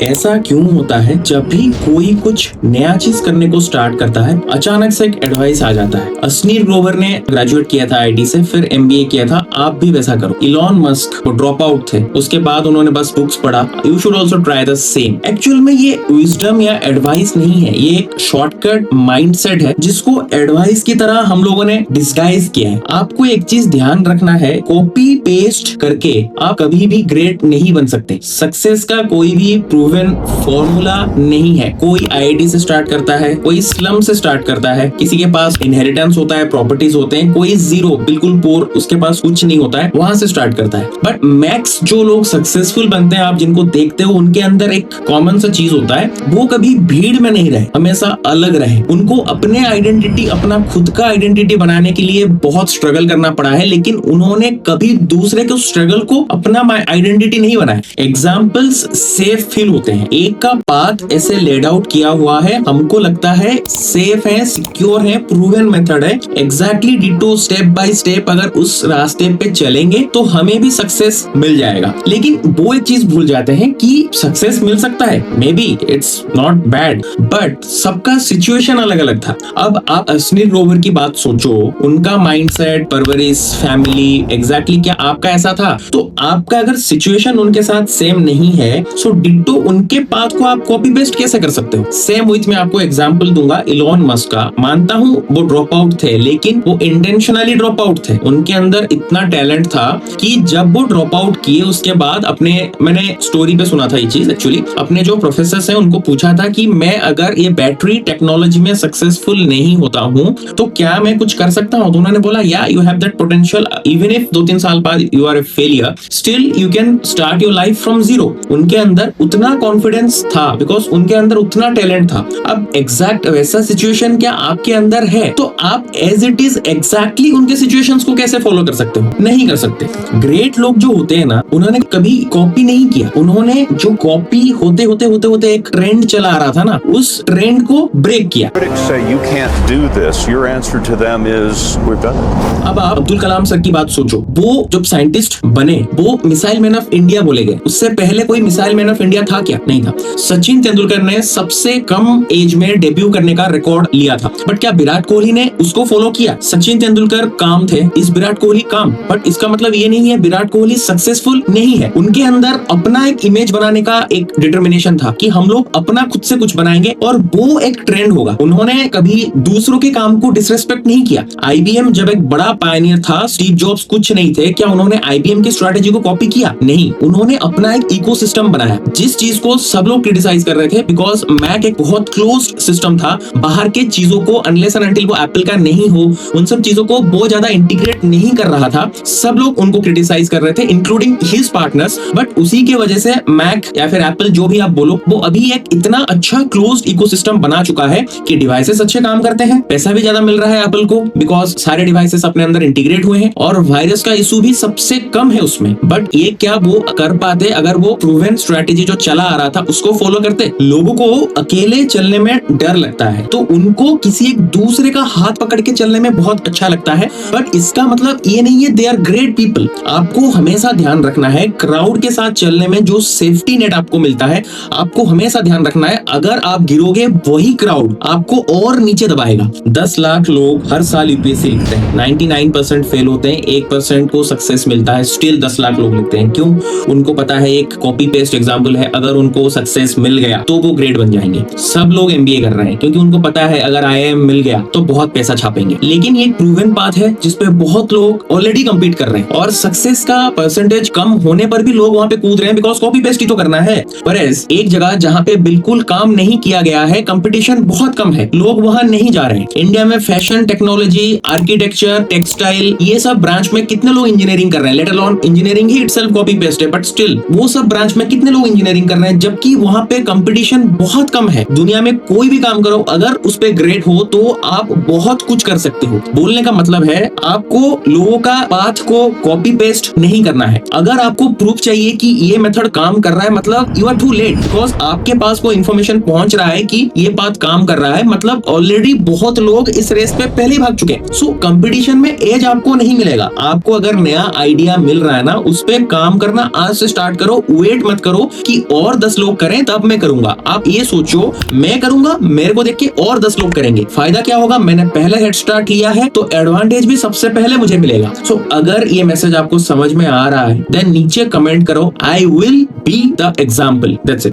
ऐसा क्यों होता है जब भी कोई कुछ नया चीज करने को स्टार्ट करता है अचानक से एक एडवाइस आ जाता है। असनीर ग्रोवर ने ग्रेजुएट किया था आईटी से, फिर एमबीए किया था, आप भी वैसा करो। इलॉन मस्क वो ड्रॉप आउट थे, उसके बाद उन्होंने बस बुक्स पढ़ा। You should also try the same. Actual में ये विजडम या एडवाइस नहीं है, ये एक शॉर्टकट माइंडसेट है जिसको एडवाइस की तरह हम लोगों ने डिस्गाइज किया है। आपको एक चीज ध्यान रखना है, कॉपी पेस्ट करके आप कभी भी ग्रेट नहीं बन सकते। सक्सेस का कोई भी प्रूवन फॉर्मूला नहीं है। कोई आईआईटी से स्टार्ट करता है, कोई स्लम से स्टार्ट करता है, किसी के पास इनहेरिटेंस होता है, प्रॉपर्टीज होते हैं, कोई जीरो बिल्कुल पोर, उसके पास कुछ नहीं होता है, वहां से स्टार्ट करता है। बट मैक्स जो लोग सक्सेसफुल बनते हैं, आप जिनको देखते हो, उनके अंदर एक कॉमन सा चीज होता है, वो कभी भीड़ में नहीं रहे, हमेशा अलग रहे। उनको अपने आइडेंटिटी, अपना खुद का आइडेंटिटी बनाने के लिए बहुत स्ट्रगल करना पड़ा है, लेकिन उन्होंने कभी दूसरे के स्ट्रगल को अपना आइडेंटिटी नहीं बनाया। एग्जाम्पल्स सेफ फील होते हैं। एक का पाथ ऐसे लेड आउट किया हुआ है, हमको लगता है सेफ है, सिक्योर है, प्रूवन मेथड है। Exactly ditto step by step अगर उस रास्ते पे चलेंगे तो हमें भी सक्सेस मिल जाएगा। लेकिन वो एक चीज भूल जाते हैं कि सक्सेस मिल सकता है, may be it's not bad, but सबका सिचुएशन अलग अलग था। अब आप असनीर ग्रोवर की बात सोचो, उनका माइंडसेट, परवरिश, फैमिली, एग्जैक्टली क्या आपका ऐसा था? तो आपका अगर सिचुएशन उनके साथ सेम नहीं है, सो डिटो उनके पाथ को आप कॉपी पेस्ट कैसे कर सकते हो? सेम विथ मैं आपको एग्जांपल दूंगा इलॉन मस्क का। मानता हूं वो ड्रॉप आउट थे, लेकिन वो इंटेंशनली ड्रॉप आउट थे। उनके अंदर इतना टैलेंट था कि जब वो ड्रॉप आउट किए उसके बाद मैंने स्टोरी पे सुना था ये चीज, एक्चुअली अपने जो प्रोफेसर हैं उनको पूछा था कि मैं अगर ये बैटरी टेक्नोलॉजी में सक्सेसफुल नहीं होता हूं तो क्या मैं कुछ कर सकता हूं? तो उन्होंने बोला या you have that potential, even if 2-3 साल बाद you are a failure, still you can start your life from zero. उनके अंदर उतना कॉन्फिडेंस था बिकॉज उनके अंदर उतना टैलेंट था। अब एग्जैक्ट वैसा सिचुएशन क्या आपके अंदर है तो आप एज इट इज एग्जैक्टली उनके सिचुएशंस को कैसे फॉलो कर सकते हो? नहीं कर सकते। ग्रेट लोग जो होते हैं ना, उन्होंने कभी कॉपी नहीं किया। उन्होंने जो कॉपी होते होते एक ट्रेंड चला आ रहा था ना, उस ट्रेंड को ब्रेक किया। अब आप अब्दुल कलाम सर की बात सोचो, वो जब साइंटिस्ट बने वो मिसाइल मैन ऑफ इंडिया बोले गए। उससे पहले कोई मिसाइल मैन ऑफ इंडिया था क्या? नहीं था। सचिन तेंदुलकर ने सबसे कम एज में डेब्यू करने का रिकॉर्ड लिया था, बट क्या विराट कोहली ने उसको फॉलो किया? सचिन तेंदुलकर काम थे, इस विराट कोहली काम, बट इसका मतलब ये नहीं है विराट कोहली सक्सेसफुल नहीं है। उनके अंदर अपना एक इमेज बनाने का एक डिटर्मिनेशन था कि हम लोग अपना खुद से कुछ बनाएंगे और वो एक ट्रेंड होगा। उन्होंने कभी दूसरों के काम को डिसरेस्पेक्ट नहीं किया। आईबीएम जब एक बड़ा पायनियर था, स्टीव जॉब्स कुछ नहीं थे, क्या उन्होंने आईबीएम की स्ट्रेटेजी को कॉपी किया? नहीं। उन्होंने अपना एक इकोसिस्टम बनाया। जिस चीज को सब लोग क्रिटिसाइज कर रहे थे, बिकॉज मैक एक बहुत क्लोज्ड सिस्टम था, बाहर के चीजों को अनलेस एंड अनटिल वो एप्पल का नहीं हो, उन सब चीजों को बहुत ज्यादा इंटीग्रेट नहीं कर रहा था। सब लोग उनको क्रिटिसाइज कर रहे थे, इंक्लूडिंग हिज पार्टनर्स। बट उसी की वजह से मैक या फिर एप्पल, जो भी आप बोलो, वो अभी एक इतना अच्छा क्लोज्ड इकोसिस्टम बना चुका है कि डिवाइसेस अच्छे काम करते हैं, पैसा भी ज्यादा मिल रहा है एप्पल को, बिकॉज सारे डिवाइसेस अपने अंदर इंटीग्रेट हुए हैं और वायरस का इशू भी सबसे कम है उसमें। बट ये क्या वो कर पाते अगर वो प्रूवन स्ट्रेटेजी जो चला आ रहा था उसको फॉलो करते? लोगों को अकेले चलने में डर लगता है, तो उनको किसी एक दूसरे का हाथ पकड़ के चलने में बहुत अच्छा लगता है। बट इसका मतलब ये नहीं है दे आर ग्रेट पीपल। आपको हमेशा ध्यान रखना है, क्राउड के साथ चलने में जो सेफ्टी नेट आपको मिलता है, आपको हमेशा ध्यान रखना है, अगर आप गिरोगे वही क्राउड आपको और नीचे दबाएगा। 10 लाख लोग हर साल यूपीएससी लिखते हैं, 99% फेल होते हैं, 1% को सक्सेस मिलता है, स्टिल 10 लाख लोग लिखते हैं। क्यों? उनको पता है एक कॉपी पेस्ट एग्जाम्पल है, अगर उनको सक्सेस मिल गया तो वो ग्रेट बन जाएंगे। सब लोग एमबीए कर रहे हैं क्योंकि उनको पता है अगर आईआईएम मिल गया तो बहुत पैसा छापेंगे। लेकिन ये प्रूवन पाथ है जिसपे बहुत लोग ऑलरेडी कंपीट कर रहे हैं और सक्सेस का परसेंटेज कम होने पर भी लोग वहां पे कूद रहे हैं, बिकॉज कॉपी पेस्ट ही तो करना है। पर एक जगह जहां पे बिल्कुल काम नहीं किया गया है, कंपटीशन बहुत कम है, लोग वहां नहीं जा रहे हैं। इंडिया में फैशन, टेक्नोलॉजी, आर्किटेक्चर, टेक्सटाइल, ये सब ब्रांच में कितने लोग इंजीनियरिंग कर रहे हैं? लेट अलोन इंजीनियरिंग ही इटसेल्फ कॉपी पेस्ट है, बट स्टिल वो सब ब्रांच में कितने लोग इंजीनियरिंग कर रहे हैं, जबकि वहां पे कंपटीशन बहुत कम है। दुनिया में कोई भी काम करो, अगर उस पे ग्रेट हो तो आप बहुत कुछ कर सकते हो। बोलने का मतलब है आपको लोगों का पाथ को कॉपी पेस्ट नहीं करना है। अगर आपको प्रूफ चाहिए कि ये मेथड काम कर रहा है, मतलब you are too late, because आपके पास वो इन्फॉर्मेशन इन्फॉर्मेशन पहुंच रहा है कि ये बात काम कर रहा है, मतलब ऑलरेडी बहुत लोग इस रेस पे पहले ही भाग चुके हैं। सो कंपटीशन में एज आपको नहीं मिलेगा। आपको अगर नया आइडिया मिल रहा है ना, उस पे काम करना आज से स्टार्ट करो। वेट मत करो कि और 10 लोग करें तब मैं करूंगा। आप ये सोचो मैं करूंगा, मेरे को देख के और 10 लोग करेंगे, फायदा क्या होगा? मैंने पहले हेड स्टार्ट लिया है तो एडवांटेज भी सबसे पहले मुझे मिलेगा। सो अगर ये मैसेज आपको समझ में आ रहा है देन नीचे कमेंट करो, I will be the example. That's it.